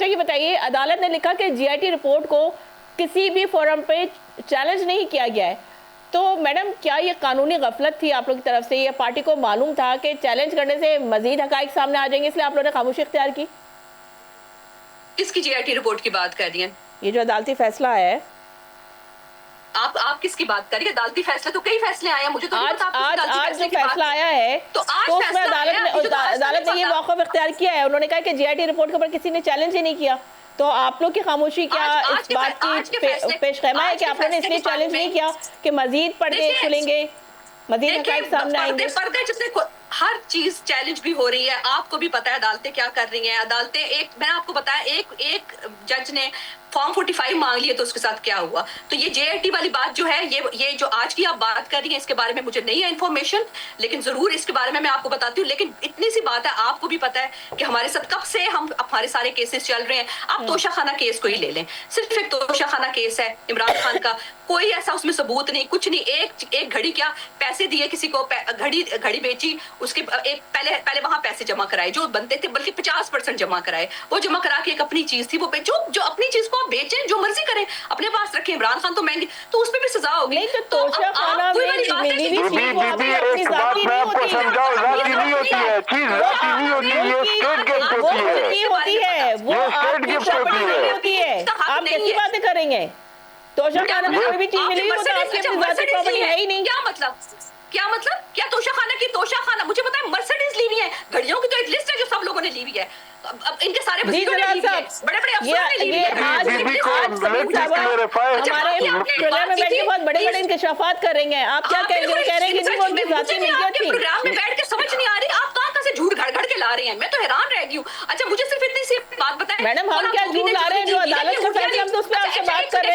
अच्छा ये बताइए, अदालत ने लिखा कि जीआईटी रिपोर्ट को किसी भी फोरम पे चैलेंज नहीं किया गया है, तो मैडम क्या ये कानूनी गफलत थी आप लोग की तरफ से? ये पार्टी को मालूम था कि चैलेंज करने से मजीद हकाइक सामने आ जाएंगे, इसलिए आप लोगों ने खामोशी इख्तियार की? किसकी जीआईटी रिपोर्ट की बात कर रही हैं? ये जो अदालती फैसला है, आप किसकी बात कर रही है? अदालती फैसले तो कई फैसले आए हैं, मुझे तो आज जो फैसला आया है तो उसमें अदालत ने ये मौक़िफ़ इख्तियार किया है, उन्होंने कहा कि जीआईटी रिपोर्ट के ऊपर किसी ने चैलेंज ही नहीं किया। तो आप लोग की खामोशी क्या इस बात की पेशखैमा है कि आप लोगों ने इसलिए चैलेंज नहीं किया कि मजीद पर्दे खुलेंगे, मजीद हकाइक सामने आएंगे? पर्दे जिसने हर चीज चैलेंज भी हो रही है, आपको भी पता है अदालतें क्या कर रही हैं। अदालतें मैंने आपको बताया एक जज ने फॉर्म 45 मांग लिए तो उसके साथ क्या हुआ। तो ये जेआईटी वाली बात जो है, ये जो आज की आप बात कर रही हैं, इसके बारे में मुझे नहीं है इन्फॉर्मेशन, लेकिन जरूर इसके बारे में मैं आपको बताती हूँ। लेकिन इतनी सी बात है, आपको भी पता है कि हमारे साथ कब से हमारे सारे केसेस चल रहे हैं। आप तोशाखाना केस को ही ले लें, सिर्फ एक तोशाखाना केस है इमरान खान का, कोई ऐसा उसमें सबूत नहीं, कुछ नहीं। एक घड़ी क्या पैसे दिए किसी को, घड़ी बेची, उसके पहले वहां पैसे जमा कराए जो बनते थे, बल्कि 50% जमा कराए। वो जमा करा के एक अपनी चीज थी, वो जो अपनी चीज को बेचें, जो मर्जी करें, अपने पास रखें। इमरान खान तो महंगी, तो उसमें भी सजा होगी। नहीं तो तोशाखाना में मिली हुई चीज वो अपनी जाती नहीं होती है, जाती नहीं होती है, चीज जाती नहीं होती है, ये स्टेट गिफ्ट होती है, वो आपकी प्रॉपर्टी नहीं होती है। आप कैसी बातें करेंगे? तोशाखाना में कोई भी चीज मिली हुई वो तो आपकी अपनी जाती प्रॉपर्टी है ही नहीं। क्या मतलब क्या तोशाखाना मुझे पता है मर्सिडीज ली हुई है, घड़ियों की तो एक लिस्ट है जो सब लोगों ने ली हुई है। अब इनके सारे वजीरों ने ली हुई है, बड़े-बड़े अफसरों ने ली हुई है। आज हमारे प्रोग्राम में बैठ के बहुत बड़े-बड़े इंकशाफात कर रही हैं। आप क्या कह रहे हैं कि वो उनकी जाती मिल्कियत थी? प्रोग्राम में बैठ के समझ नहीं आ रही, आप कहां से झूठ घड़ के ला रहे हैं, मैं तो हैरान रह गई हूं। अच्छा मुझे सिर्फ इतनी सी बात बताएं मैडम, हम क्या झूठ ला रहे हैं? जो अदालत का फैसला हम तो उस पर